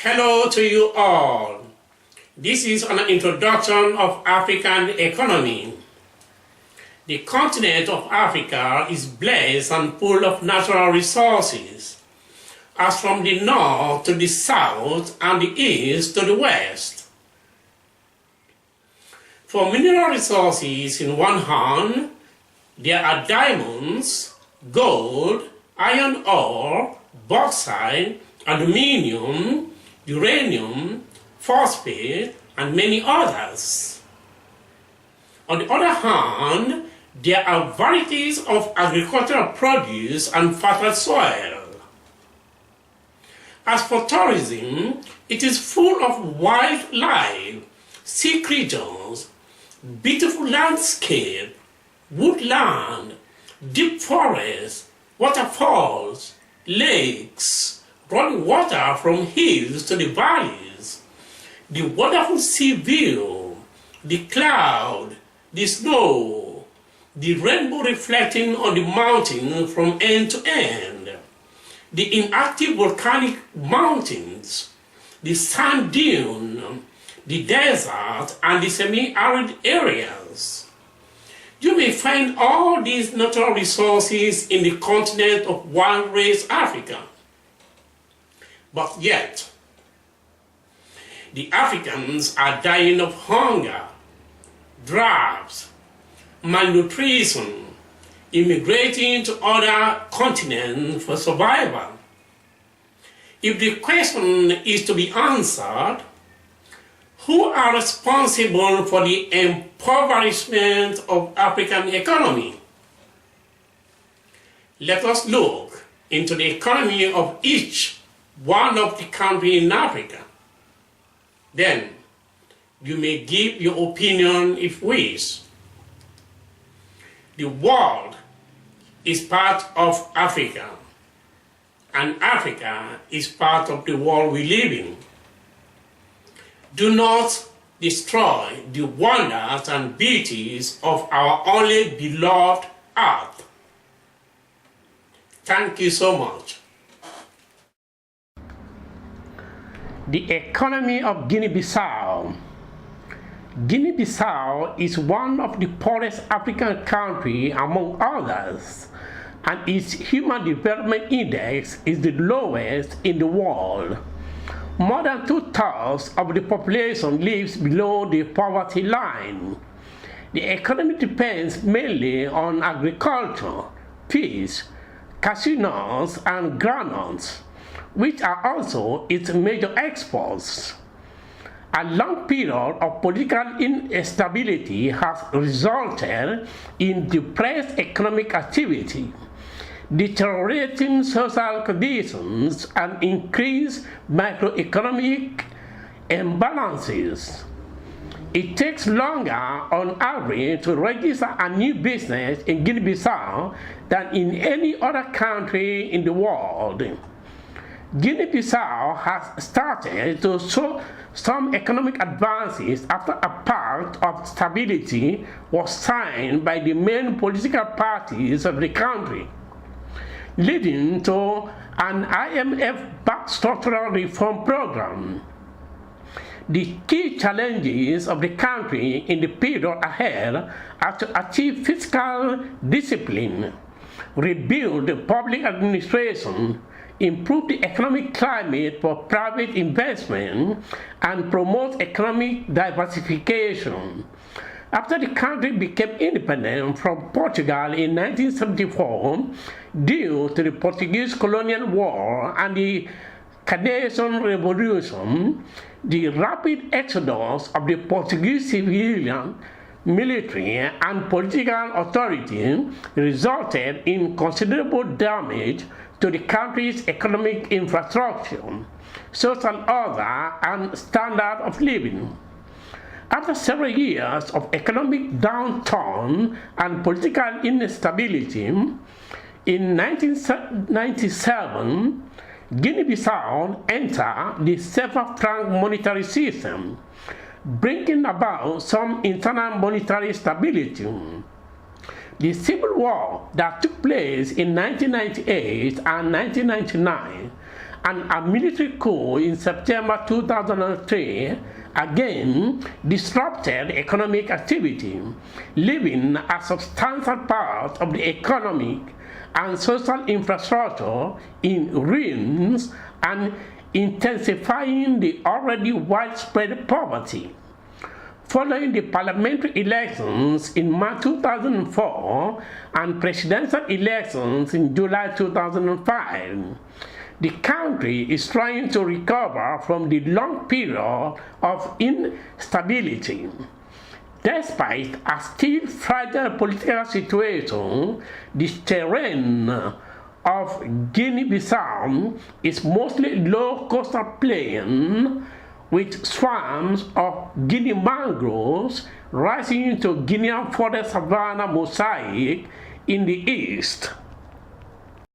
Hello to you all. This is an introduction of African economy. The continent of Africa is blessed and full of natural resources, as from the north to the south and the east to the west. For mineral resources in one hand, there are diamonds, gold, iron ore, bauxite, aluminium, uranium, phosphate, and many others. On the other hand, there are varieties of agricultural produce and fertile soil. As for tourism, it is full of wildlife, sea creatures, beautiful landscape, woodland, deep forests, waterfalls, lakes, running water from hills to the valleys, the wonderful sea view, the cloud, the snow, the rainbow reflecting on the mountain from end to end, the inactive volcanic mountains, the sand dune, the desert, and the semi-arid areas. You may find all these natural resources in the continent of one race Africa. But yet, the Africans are dying of hunger, drought, malnutrition, immigrating to other continents for survival. If the question is to be answered, who are responsible for the impoverishment of African economy? Let us look into the economy of each one of the countries in Africa. Then you may give your opinion if wish. The world is part of Africa, and Africa is part of the world we live in. Do not destroy the wonders and beauties of our only beloved earth. Thank you so much. The economy of Guinea Bissau. Guinea Bissau is one of the poorest African countries among others, and its Human Development Index is the lowest in the world. More than 2/3 of the population lives below the poverty line. The economy depends mainly on agriculture, fish, cashew nuts, and groundnuts, which are also its major exports. A long period of political instability has resulted in depressed economic activity, deteriorating social conditions, and increased macroeconomic imbalances. It takes longer on average to register a new business in Guinea-Bissau than in any other country in the world. Guinea-Bissau has started to show some economic advances after a pact of stability was signed by the main political parties of the country, leading to an IMF-backed structural reform program. The key challenges of the country in the period ahead are to achieve fiscal discipline, rebuild the public administration, improve the economic climate for private investment, and promote economic diversification. After the country became independent from Portugal in 1974, due to the Portuguese Colonial War and the Carnation Revolution, the rapid exodus of the Portuguese civilian, military, and political authority resulted in considerable damage to the country's economic infrastructure, social order, and standard of living. After several years of economic downturn and political instability, in 1997, Guinea-Bissau entered the CFA franc monetary system, bringing about some internal monetary stability. The civil war that took place in 1998 and 1999 and a military coup in September 2003 again disrupted economic activity, leaving a substantial part of the economic and social infrastructure in ruins and intensifying the already widespread poverty. Following the parliamentary elections in March 2004 and presidential elections in July 2005, the country is trying to recover from the long period of instability. Despite a still fragile political situation, the terrain of Guinea Bissau is mostly low coastal plain with swarms of Guinea mangroves rising into Guinean forest-savannah mosaic in the east.